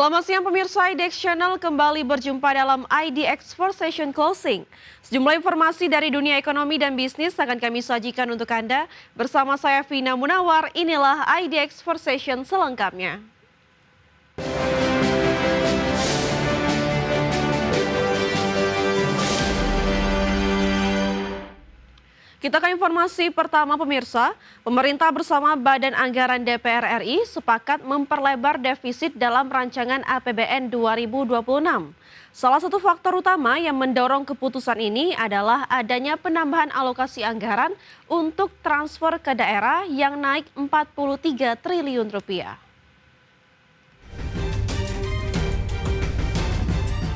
Selamat siang pemirsa IDX Channel, kembali berjumpa dalam IDX for Session Closing. Sejumlah informasi dari dunia ekonomi dan bisnis akan kami sajikan untuk Anda. Bersama saya Vina Munawar, inilah IDX for Session selengkapnya. Kita ke informasi pertama pemirsa, pemerintah bersama Badan Anggaran DPR RI sepakat memperlebar defisit dalam rancangan APBN 2026. Salah satu faktor utama yang mendorong keputusan ini adalah adanya penambahan alokasi anggaran untuk transfer ke daerah yang naik 43 triliun rupiah.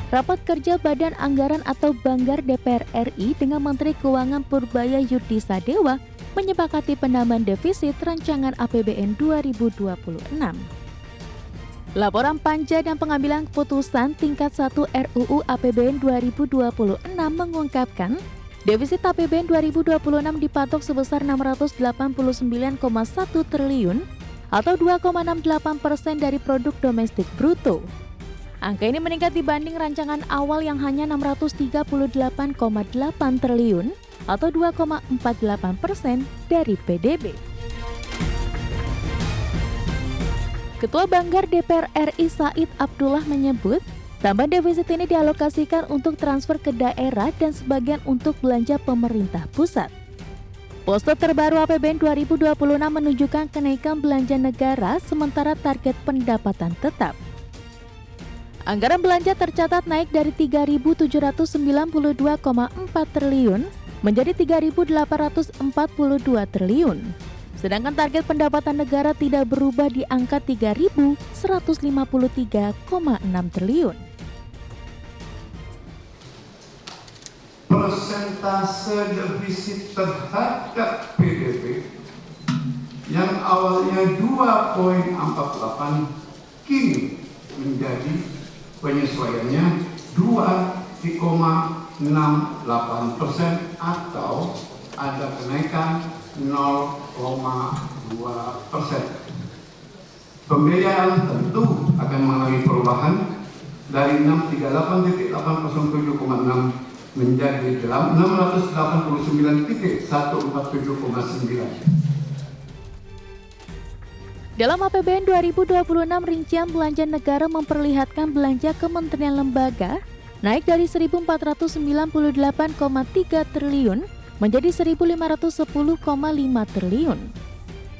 Rapat kerja Badan Anggaran atau Banggar DPR RI dengan Menteri Keuangan Purbaya Yudisadewa menyepakati penambahan defisit rancangan APBN 2026. Laporan panja dan pengambilan keputusan tingkat 1 RUU APBN 2026 mengungkapkan defisit APBN 2026 dipatok sebesar 689,1 triliun atau 2,68% dari produk domestik bruto. Angka ini meningkat dibanding rancangan awal yang hanya 638,8 triliun atau 2,48% dari PDB. Ketua Banggar DPR RI Said Abdullah menyebut, tambahan defisit ini dialokasikan untuk transfer ke daerah dan sebagian untuk belanja pemerintah pusat. Poster terbaru APBN 2026 menunjukkan kenaikan belanja negara sementara target pendapatan tetap. Anggaran belanja tercatat naik dari 3.792,4 triliun menjadi 3.842 triliun. Sedangkan target pendapatan negara tidak berubah di angka 3.153,6 triliun. Persentase defisit terhadap PDB yang awalnya 2,48 kini menjadi penyesuaiannya 2,68% atau ada kenaikan 0,2%. Pembiayaan tentu akan mengalami perubahan dari 638.807,6 menjadi 689.147,9. Dalam APBN 2026, rincian belanja negara memperlihatkan belanja kementerian lembaga naik dari 1.498,3 triliun menjadi 1.510,5 triliun.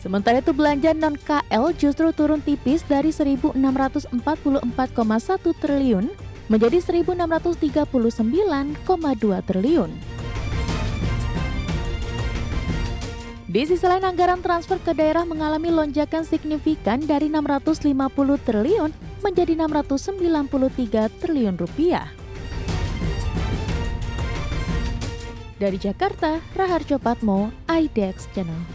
Sementara itu belanja non-KL justru turun tipis dari 1.644,1 triliun menjadi 1.639,2 triliun. Di sisi lain, anggaran transfer ke daerah mengalami lonjakan signifikan dari 650 triliun menjadi 693 triliun rupiah. Dari Jakarta, Raharjo Patmo, IDX Channel.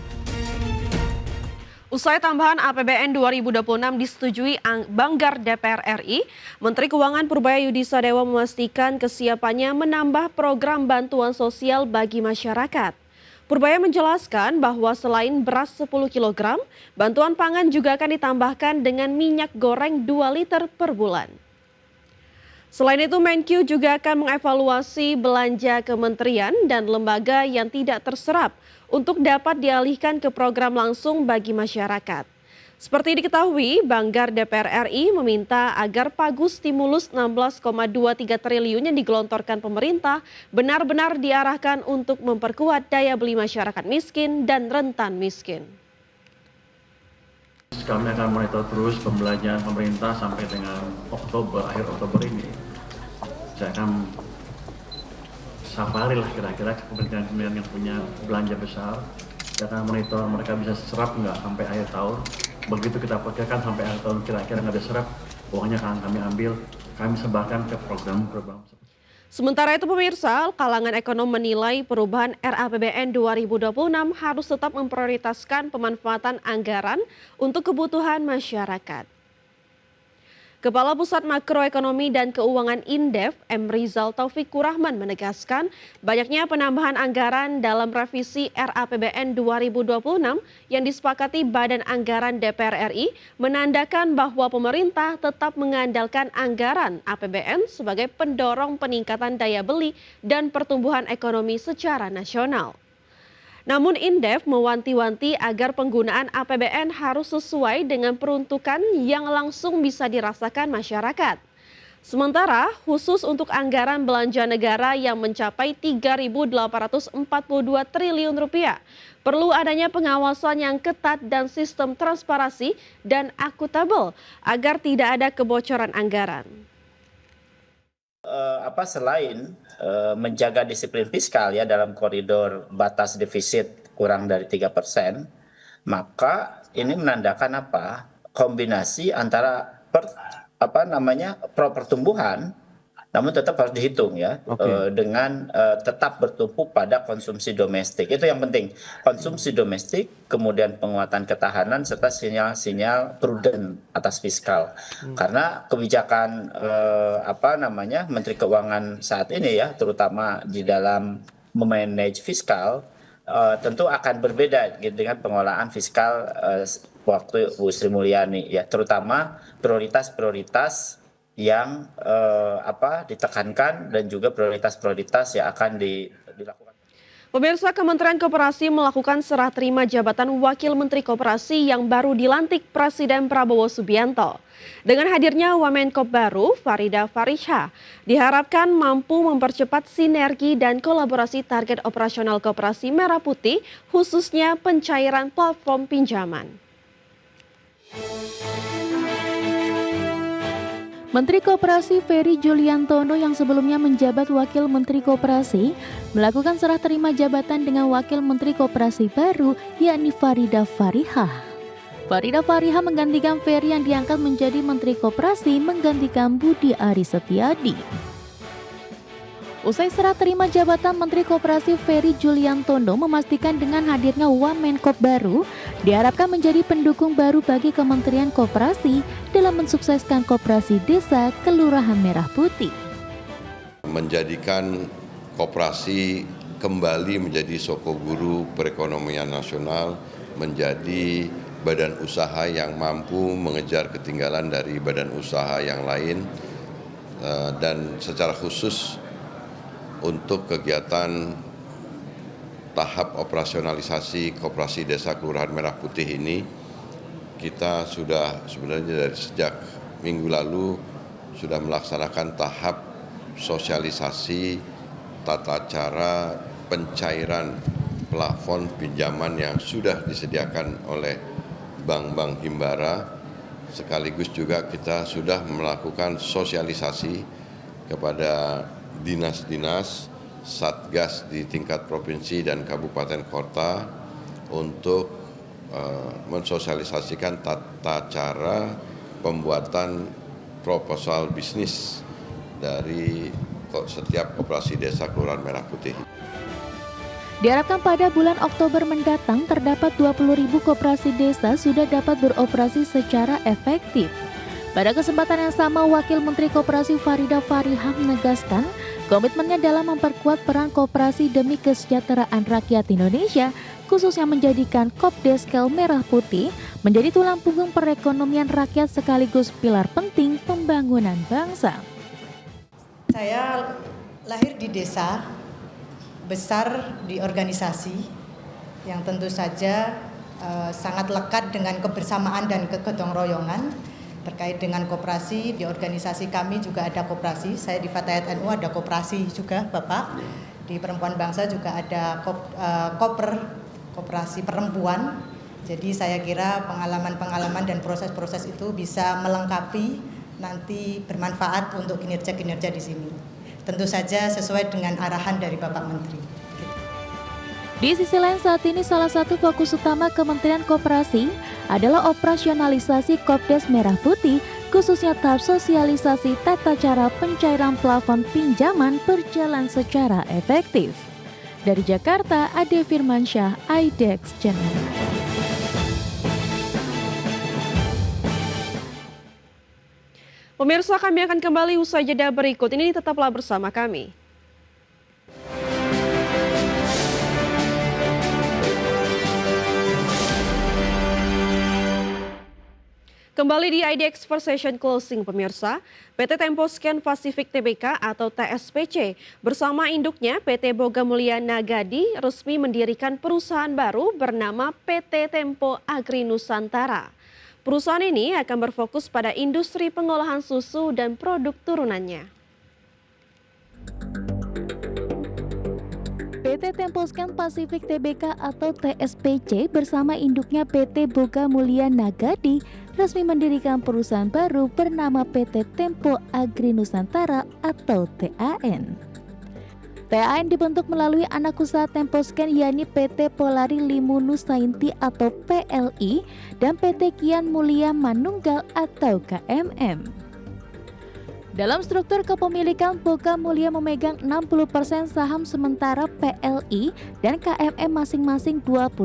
Usai tambahan APBN 2026 disetujui Banggar DPR RI, Menteri Keuangan Purbaya Yudisadewa memastikan kesiapannya menambah program bantuan sosial bagi masyarakat. Purbaya menjelaskan bahwa selain beras 10 kg, bantuan pangan juga akan ditambahkan dengan minyak goreng 2 liter per bulan. Selain itu, Menkyu juga akan mengevaluasi belanja kementerian dan lembaga yang tidak terserap untuk dapat dialihkan ke program langsung bagi masyarakat. Seperti diketahui, Banggar DPR RI meminta agar pagu stimulus 16,23 triliun yang digelontorkan pemerintah benar-benar diarahkan untuk memperkuat daya beli masyarakat miskin dan rentan miskin. Kami akan monitor terus pembelanjaan pemerintah sampai dengan akhir Oktober ini. Saya akan safari lah kira-kira kementerian yang punya belanja besar. Saya akan monitor mereka bisa serap nggak sampai akhir tahun. Begitu kita perkirakan sampai akhir tahun kira-kira nggak ada serap, uangnya akan kami ambil, kami sebarkan ke program-program. Sementara itu pemirsa, kalangan ekonom menilai perubahan RAPBN 2026 harus tetap memprioritaskan pemanfaatan anggaran untuk kebutuhan masyarakat. Kepala Pusat Makroekonomi dan Keuangan Indef, M. Rizal Taufikur Rahman menegaskan banyaknya penambahan anggaran dalam revisi RAPBN 2026 yang disepakati Badan Anggaran DPR RI menandakan bahwa pemerintah tetap mengandalkan anggaran APBN sebagai pendorong peningkatan daya beli dan pertumbuhan ekonomi secara nasional. Namun Indef mewanti-wanti agar penggunaan APBN harus sesuai dengan peruntukan yang langsung bisa dirasakan masyarakat. Sementara khusus untuk anggaran belanja negara yang mencapai 3.842 triliun rupiah, perlu adanya pengawasan yang ketat dan sistem transparansi dan akuntabel agar tidak ada kebocoran anggaran. Selain menjaga disiplin fiskal ya dalam koridor batas defisit kurang dari 3%, maka ini menandakan kombinasi antara pertumbuhan, namun tetap harus dihitung ya, dengan tetap bertumpu pada konsumsi domestik. Itu yang penting, konsumsi domestik, kemudian penguatan ketahanan serta sinyal-sinyal prudent atas fiskal. Karena kebijakan Menteri Keuangan saat ini ya, terutama di dalam memanage fiskal, tentu akan berbeda gitu dengan pengelolaan fiskal waktu Bu Sri Mulyani ya, terutama prioritas-prioritas yang ditekankan dan juga prioritas-prioritas yang akan dilakukan. Pemirsa, Kementerian Koperasi melakukan serah terima jabatan Wakil Menteri Koperasi yang baru dilantik Presiden Prabowo Subianto. Dengan hadirnya Wamenkop baru, Farida Fariha, diharapkan mampu mempercepat sinergi dan kolaborasi target operasional Koperasi Merah Putih, khususnya pencairan platform pinjaman. Menteri Koperasi Ferry Juliantono yang sebelumnya menjabat Wakil Menteri Koperasi melakukan serah terima jabatan dengan Wakil Menteri Koperasi baru yakni Farida Fariha. Farida Fariha menggantikan Ferry yang diangkat menjadi Menteri Koperasi menggantikan Budi Aris Setiadi. Usai serah terima jabatan Menteri Koperasi Ferry Juliantono memastikan dengan hadirnya Wamenkop baru diharapkan menjadi pendukung baru bagi Kementerian Koperasi dalam mensukseskan Koperasi Desa Kelurahan Merah Putih. Menjadikan koperasi kembali menjadi sokoguru perekonomian nasional, menjadi badan usaha yang mampu mengejar ketinggalan dari badan usaha yang lain, dan secara khusus untuk kegiatan tahap operasionalisasi Koperasi Desa Kelurahan Merah Putih ini, kita sudah sebenarnya dari sejak minggu lalu sudah melaksanakan tahap sosialisasi tata cara pencairan plafon pinjaman yang sudah disediakan oleh bank-bank himbara. Sekaligus juga kita sudah melakukan sosialisasi kepada dinas-dinas, satgas di tingkat provinsi dan kabupaten kota untuk mensosialisasikan tata cara pembuatan proposal bisnis dari setiap Koperasi Desa Kelurahan Merah Putih. Diharapkan pada bulan Oktober mendatang terdapat 20.000 koperasi desa sudah dapat beroperasi secara efektif. Pada kesempatan yang sama, Wakil Menteri Koperasi Farida Fariha menegaskan komitmennya dalam memperkuat peran koperasi demi kesejahteraan rakyat Indonesia, khususnya menjadikan Kopdeskel Merah Putih menjadi tulang punggung perekonomian rakyat sekaligus pilar penting pembangunan bangsa. Saya lahir di desa, besar di organisasi yang tentu saja sangat lekat dengan kebersamaan dan kegotong royongan. Terkait dengan koperasi, di organisasi kami juga ada koperasi. Saya di Fatayat NU ada koperasi juga, Bapak. Di Perempuan Bangsa juga ada koperasi perempuan. Jadi saya kira pengalaman-pengalaman dan proses-proses itu bisa melengkapi, nanti bermanfaat untuk kinerja-kinerja di sini. Tentu saja sesuai dengan arahan dari Bapak Menteri. Di sisi lain, saat ini salah satu fokus utama Kementerian Koperasi adalah operasionalisasi Kopdes Merah Putih, khususnya tahap sosialisasi tata cara pencairan plafon pinjaman berjalan secara efektif. Dari Jakarta, Ade Firmansyah, IDEX Channel. Pemirsa, kami akan kembali usai jeda berikut ini, tetaplah bersama kami. Kembali di IDX First Session Closing, pemirsa. PT Tempo Scan Pacific Tbk atau TSPC bersama induknya PT Boga Mulia Nagadi resmi mendirikan perusahaan baru bernama PT Tempo Agri Nusantara. Perusahaan ini akan berfokus pada industri pengolahan susu dan produk turunannya. PT Tempo Scan Pacific Tbk atau TSPC bersama induknya PT Boga Mulia Nagadi resmi mendirikan perusahaan baru bernama PT Tempo Agri Nusantara atau TAN. TAN dibentuk melalui anak usaha Tempo Scan yakni PT Polari Limunu Sainti atau PLI dan PT Kian Mulia Manunggal atau KMM. Dalam struktur kepemilikan, Boga Mulia memegang 60% saham sementara PLI dan KMM masing-masing 20%.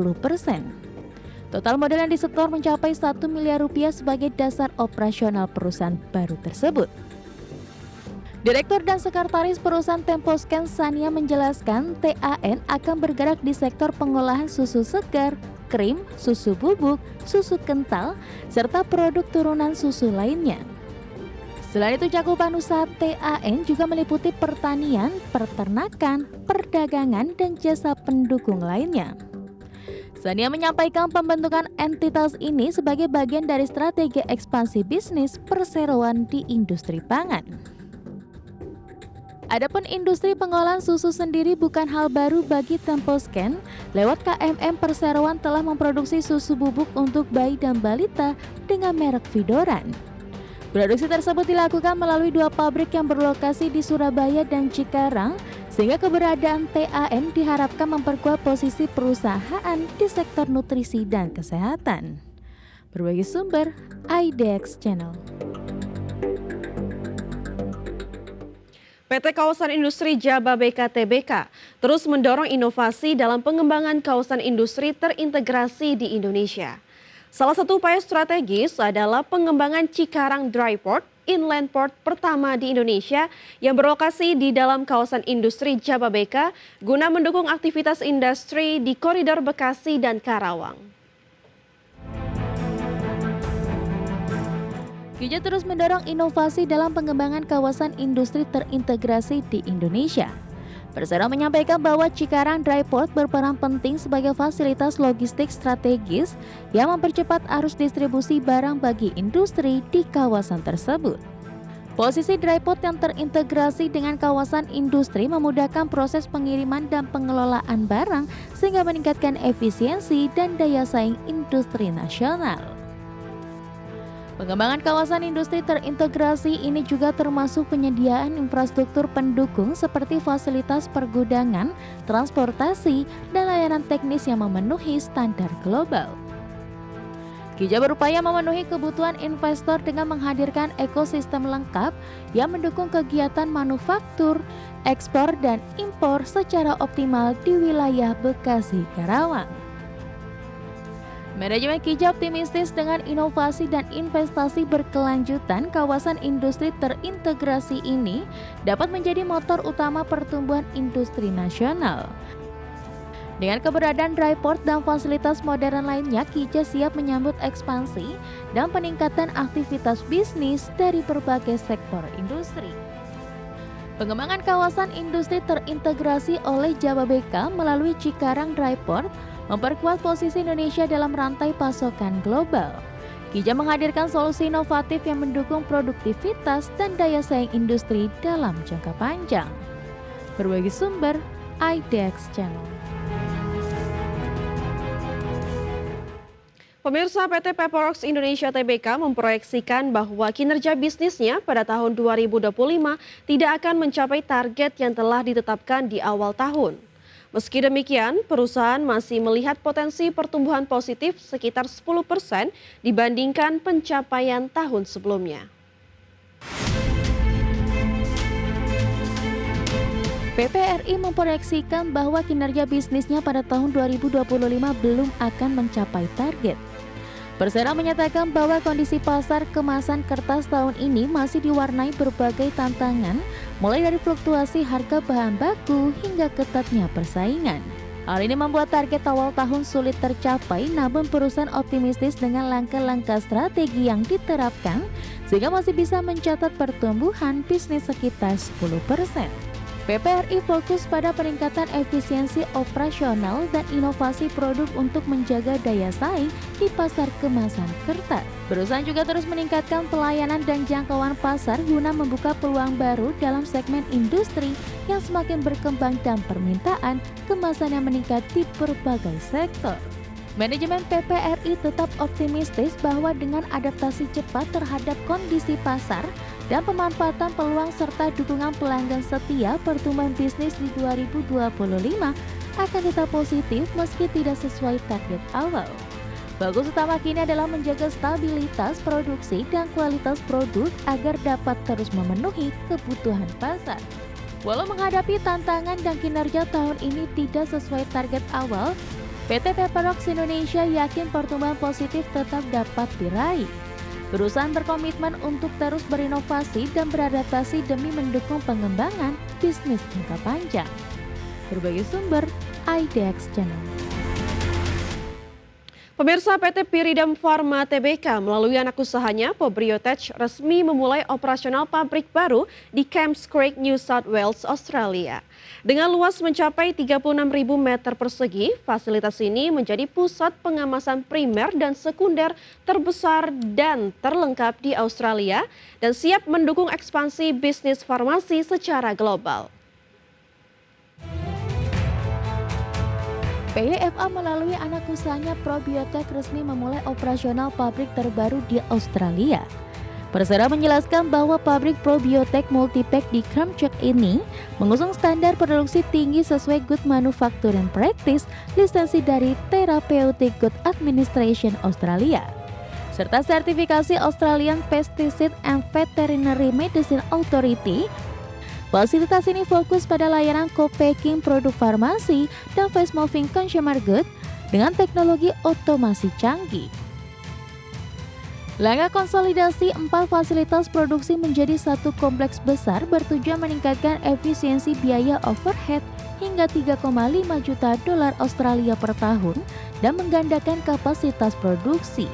Total modal yang disetor mencapai 1 miliar rupiah sebagai dasar operasional perusahaan baru tersebut. Direktur dan Sekretaris Perusahaan Tempo Scan Sania menjelaskan TAN akan bergerak di sektor pengolahan susu segar, krim, susu bubuk, susu kental, serta produk turunan susu lainnya. Selain itu, cakupan usaha TAN juga meliputi pertanian, peternakan, perdagangan, dan jasa pendukung lainnya. Sania menyampaikan pembentukan entitas ini sebagai bagian dari strategi ekspansi bisnis perseroan di industri pangan. Adapun industri pengolahan susu sendiri bukan hal baru bagi Tempo Scan. Lewat KMM, perseroan telah memproduksi susu bubuk untuk bayi dan balita dengan merek Vidoran. Produksi tersebut dilakukan melalui 2 pabrik yang berlokasi di Surabaya dan Cikarang, sehingga keberadaan TAN diharapkan memperkuat posisi perusahaan di sektor nutrisi dan kesehatan. Berbagai sumber, IDX Channel. PT Kawasan Industri Jababeka Tbk terus mendorong inovasi dalam pengembangan kawasan industri terintegrasi di Indonesia. Salah satu upaya strategis adalah pengembangan Cikarang Dry Port, inland port pertama di Indonesia yang berlokasi di dalam kawasan industri Jababeka guna mendukung aktivitas industri di koridor Bekasi dan Karawang. Kija terus mendorong inovasi dalam pengembangan kawasan industri terintegrasi di Indonesia. Persero menyampaikan bahwa Cikarang Dry Port berperan penting sebagai fasilitas logistik strategis yang mempercepat arus distribusi barang bagi industri di kawasan tersebut. Posisi dry port yang terintegrasi dengan kawasan industri memudahkan proses pengiriman dan pengelolaan barang sehingga meningkatkan efisiensi dan daya saing industri nasional. Pengembangan kawasan industri terintegrasi ini juga termasuk penyediaan infrastruktur pendukung seperti fasilitas pergudangan, transportasi, dan layanan teknis yang memenuhi standar global. Kija berupaya memenuhi kebutuhan investor dengan menghadirkan ekosistem lengkap yang mendukung kegiatan manufaktur, ekspor, dan impor secara optimal di wilayah Bekasi, Karawang. Manajemen Kija optimistis dengan inovasi dan investasi berkelanjutan kawasan industri terintegrasi ini dapat menjadi motor utama pertumbuhan industri nasional. Dengan keberadaan dry port dan fasilitas modern lainnya, Kija siap menyambut ekspansi dan peningkatan aktivitas bisnis dari berbagai sektor industri. Pengembangan kawasan industri terintegrasi oleh Jababeka melalui Cikarang Dry Port memperkuat posisi Indonesia dalam rantai pasokan global. Kija menghadirkan solusi inovatif yang mendukung produktivitas dan daya saing industri dalam jangka panjang. Berbagai sumber, IDX Channel. Pemirsa, PT Paperworks Indonesia Tbk memproyeksikan bahwa kinerja bisnisnya pada tahun 2025 tidak akan mencapai target yang telah ditetapkan di awal tahun. Meski demikian, perusahaan masih melihat potensi pertumbuhan positif sekitar 10% dibandingkan pencapaian tahun sebelumnya. PT RI memproyeksikan bahwa kinerja bisnisnya pada tahun 2025 belum akan mencapai target. Persero menyatakan bahwa kondisi pasar kemasan kertas tahun ini masih diwarnai berbagai tantangan, mulai dari fluktuasi harga bahan baku hingga ketatnya persaingan. Hal ini membuat target awal tahun sulit tercapai, namun perusahaan optimistis dengan langkah-langkah strategi yang diterapkan sehingga masih bisa mencatat pertumbuhan bisnis sekitar 10%. PPRI fokus pada peningkatan efisiensi operasional dan inovasi produk untuk menjaga daya saing di pasar kemasan kertas. Perusahaan juga terus meningkatkan pelayanan dan jangkauan pasar guna membuka peluang baru dalam segmen industri yang semakin berkembang dan permintaan kemasan yang meningkat di berbagai sektor. Manajemen PPRI tetap optimistis bahwa dengan adaptasi cepat terhadap kondisi pasar dan pemanfaatan peluang serta dukungan pelanggan setia, pertumbuhan bisnis di 2025 akan tetap positif meski tidak sesuai target awal. Fokus utama kini adalah menjaga stabilitas produksi dan kualitas produk agar dapat terus memenuhi kebutuhan pasar. Walau menghadapi tantangan dan kinerja tahun ini tidak sesuai target awal, PT Pepperbox Indonesia yakin pertumbuhan positif tetap dapat diraih. Perusahaan berkomitmen untuk terus berinovasi dan beradaptasi demi mendukung pengembangan bisnis jangka panjang. Berbagai sumber, IDX Channel. Pemirsa, PT Pyridam Pharma Tbk melalui anak usahanya Pobriotech resmi memulai operasional pabrik baru di Kemps Creek, New South Wales, Australia. Dengan luas mencapai 36.000 meter persegi, fasilitas ini menjadi pusat pengemasan primer dan sekunder terbesar dan terlengkap di Australia dan siap mendukung ekspansi bisnis farmasi secara global. PYFA melalui anak usahanya Pobriotech resmi memulai operasional pabrik terbaru di Australia. Persero menjelaskan bahwa pabrik Pobriotech Multipack di Kramchuk ini mengusung standar produksi tinggi sesuai Good Manufacturing Practice, lisensi dari Therapeutic Good Administration Australia, serta sertifikasi Australian Pesticide and Veterinary Medicine Authority. Fasilitas ini fokus pada layanan co-packing produk farmasi dan fast moving consumer good dengan teknologi otomasi canggih. Langkah konsolidasi 4 fasilitas produksi menjadi satu kompleks besar bertujuan meningkatkan efisiensi biaya overhead hingga 3,5 juta dolar Australia per tahun dan menggandakan kapasitas produksi.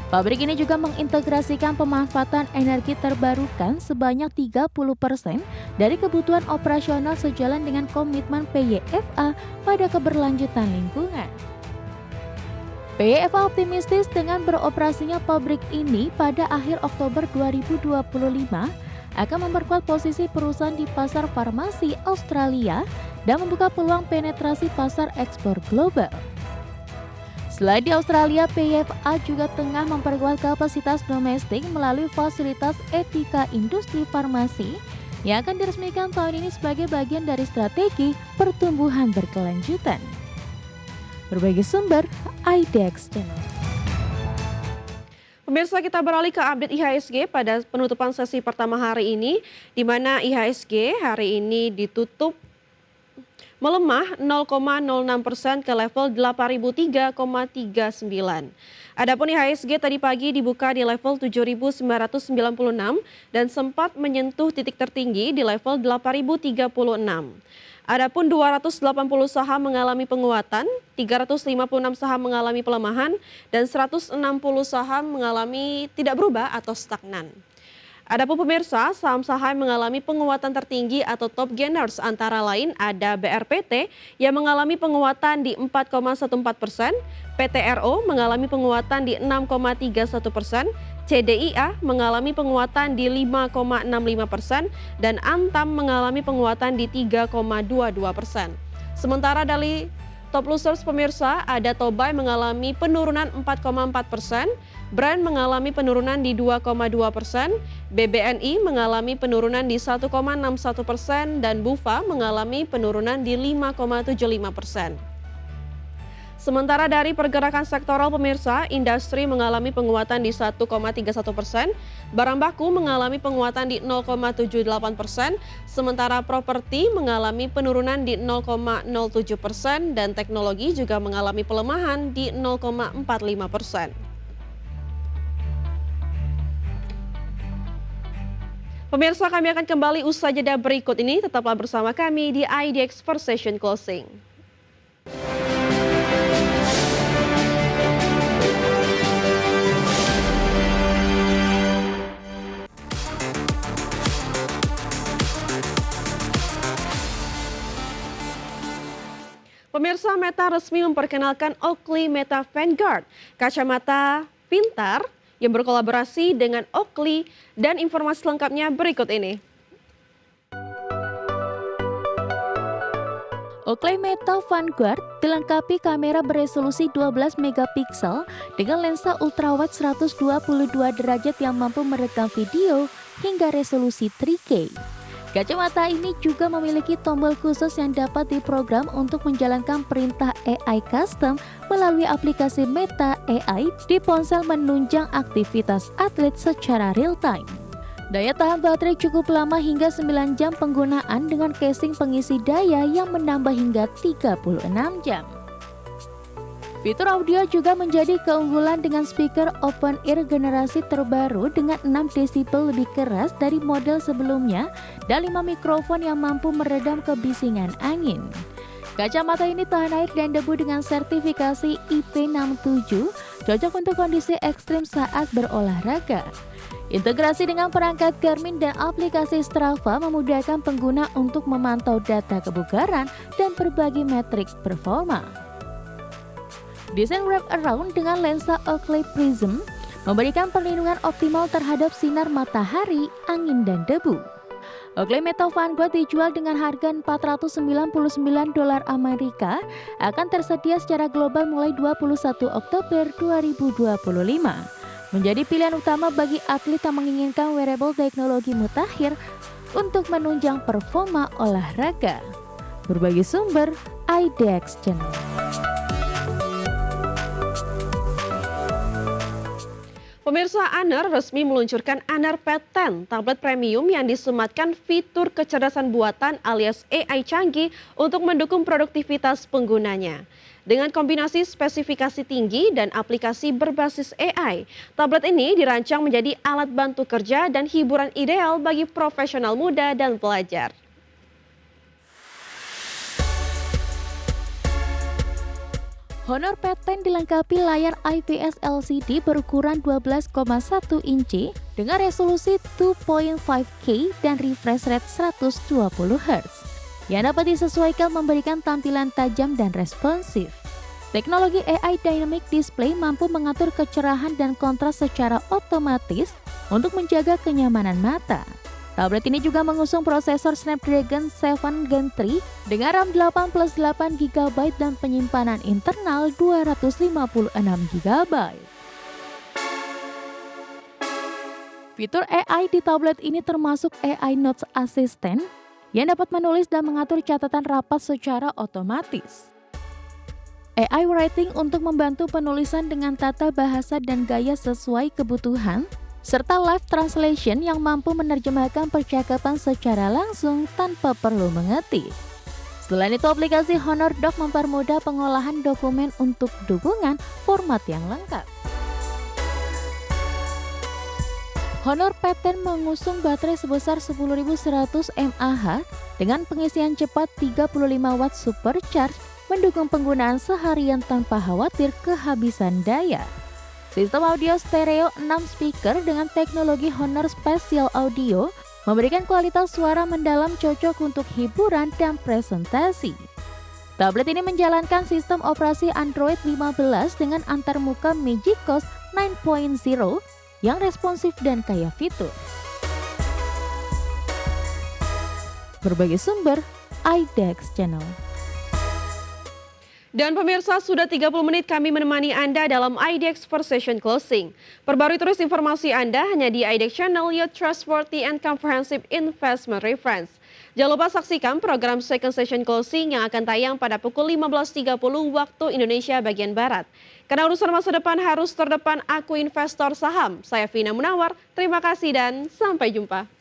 Pabrik ini juga mengintegrasikan pemanfaatan energi terbarukan sebanyak 30% dari kebutuhan operasional sejalan dengan komitmen PYFA pada keberlanjutan lingkungan. PYFA optimistis dengan beroperasinya pabrik ini pada akhir Oktober 2025 akan memperkuat posisi perusahaan di pasar farmasi Australia dan membuka peluang penetrasi pasar ekspor global. Selain di Australia, PYFA juga tengah memperkuat kapasitas domestik melalui fasilitas etika industri farmasi yang akan diresmikan tahun ini sebagai bagian dari strategi pertumbuhan berkelanjutan. Berbagai sumber, IDX Channel. Pemirsa, kita beralih ke update IHSG pada penutupan sesi pertama hari ini, di mana IHSG hari ini ditutup melemah 0,06% ke level 8.003,39. Adapun IHSG tadi pagi dibuka di level 7.996 dan sempat menyentuh titik tertinggi di level 8.036. Adapun 280 saham mengalami penguatan, 356 saham mengalami pelemahan, dan 160 saham mengalami tidak berubah atau stagnan. Adapun pemirsa, saham-saham mengalami penguatan tertinggi atau top gainers antara lain ada BRPT yang mengalami penguatan di 4,14%, PTRO mengalami penguatan di 6,31%, CDIA mengalami penguatan di 5,65% dan Antam mengalami penguatan di 3,22%. Sementara dari top losers pemirsa ada Tobai mengalami penurunan 4,4%, Brand mengalami penurunan di 2,2%, BBNI mengalami penurunan di 1,61% dan Bufa mengalami penurunan di 5,75%. Sementara dari pergerakan sektoral pemirsa, industri mengalami penguatan di 1,31%, barang baku mengalami penguatan di 0,78%, sementara properti mengalami penurunan di 0,07% dan teknologi juga mengalami pelemahan di 0,45%. Pemirsa, kami akan kembali usai jeda berikut ini. Tetaplah bersama kami di IDX First Session Closing. Pemirsa, Meta resmi memperkenalkan Oakley Meta Vanguard, kacamata pintar yang berkolaborasi dengan Oakley, dan informasi lengkapnya berikut ini. Oakley Meta Vanguard dilengkapi kamera beresolusi 12 megapiksel dengan lensa ultrawide 122 derajat yang mampu merekam video hingga resolusi 3K. Kacamata ini juga memiliki tombol khusus yang dapat diprogram untuk menjalankan perintah AI custom melalui aplikasi Meta AI di ponsel, menunjang aktivitas atlet secara real-time. Daya tahan baterai cukup lama hingga 9 jam penggunaan dengan casing pengisi daya yang menambah hingga 36 jam. Fitur audio juga menjadi keunggulan dengan speaker open ear generasi terbaru dengan 6 desibel lebih keras dari model sebelumnya dan 5 mikrofon yang mampu meredam kebisingan angin. Kacamata ini tahan air dan debu dengan sertifikasi IP67, cocok untuk kondisi ekstrim saat berolahraga. Integrasi dengan perangkat Garmin dan aplikasi Strava memudahkan pengguna untuk memantau data kebugaran dan berbagi metrik performa. Desain wrap around dengan lensa Oakley Prism memberikan perlindungan optimal terhadap sinar matahari, angin, dan debu. Oakley Meta Vanguard dijual dengan harga $499 Amerika, akan tersedia secara global mulai 21 Oktober 2025. Menjadi pilihan utama bagi atlet yang menginginkan wearable teknologi mutakhir untuk menunjang performa olahraga. Berbagai sumber, IDX Channel. Pemirsa, Aner resmi meluncurkan Aner Pad 10, tablet premium yang disematkan fitur kecerdasan buatan alias AI canggih untuk mendukung produktivitas penggunanya. Dengan kombinasi spesifikasi tinggi dan aplikasi berbasis AI, tablet ini dirancang menjadi alat bantu kerja dan hiburan ideal bagi profesional muda dan pelajar. Honor Pad 10 dilengkapi layar IPS LCD berukuran 12,1 inci dengan resolusi 2.5K dan refresh rate 120 Hz yang dapat disesuaikan memberikan tampilan tajam dan responsif. Teknologi AI Dynamic Display mampu mengatur kecerahan dan kontras secara otomatis untuk menjaga kenyamanan mata. Tablet ini juga mengusung prosesor Snapdragon 7 Gen 3 dengan RAM 8+8 GB dan penyimpanan internal 256 GB. Fitur AI di tablet ini termasuk AI Notes Assistant yang dapat menulis dan mengatur catatan rapat secara otomatis. AI Writing untuk membantu penulisan dengan tata bahasa dan gaya sesuai kebutuhan, serta live translation yang mampu menerjemahkan percakapan secara langsung tanpa perlu mengetik. Selain itu, aplikasi Honor Doc mempermudah pengolahan dokumen untuk dukungan format yang lengkap. Honor Pad 10 mengusung baterai sebesar 10.100 mAh dengan pengisian cepat 35 Watt Supercharge, mendukung penggunaan seharian tanpa khawatir kehabisan daya. Sistem audio stereo 6 speaker dengan teknologi Honor Spatial Audio memberikan kualitas suara mendalam cocok untuk hiburan dan presentasi. Tablet ini menjalankan sistem operasi Android 15 dengan antarmuka Magic OS 9.0 yang responsif dan kaya fitur. Berbagai sumber, IDX Channel. Dan pemirsa, sudah 30 menit kami menemani Anda dalam IDX First Session Closing. Perbarui terus informasi Anda hanya di IDX Channel, your trustworthy and comprehensive investment reference. Jangan lupa saksikan program Second Session Closing yang akan tayang pada pukul 15.30 waktu Indonesia bagian Barat. Karena urusan masa depan harus terdepan, aku investor saham. Saya Vina Munawar, terima kasih dan sampai jumpa.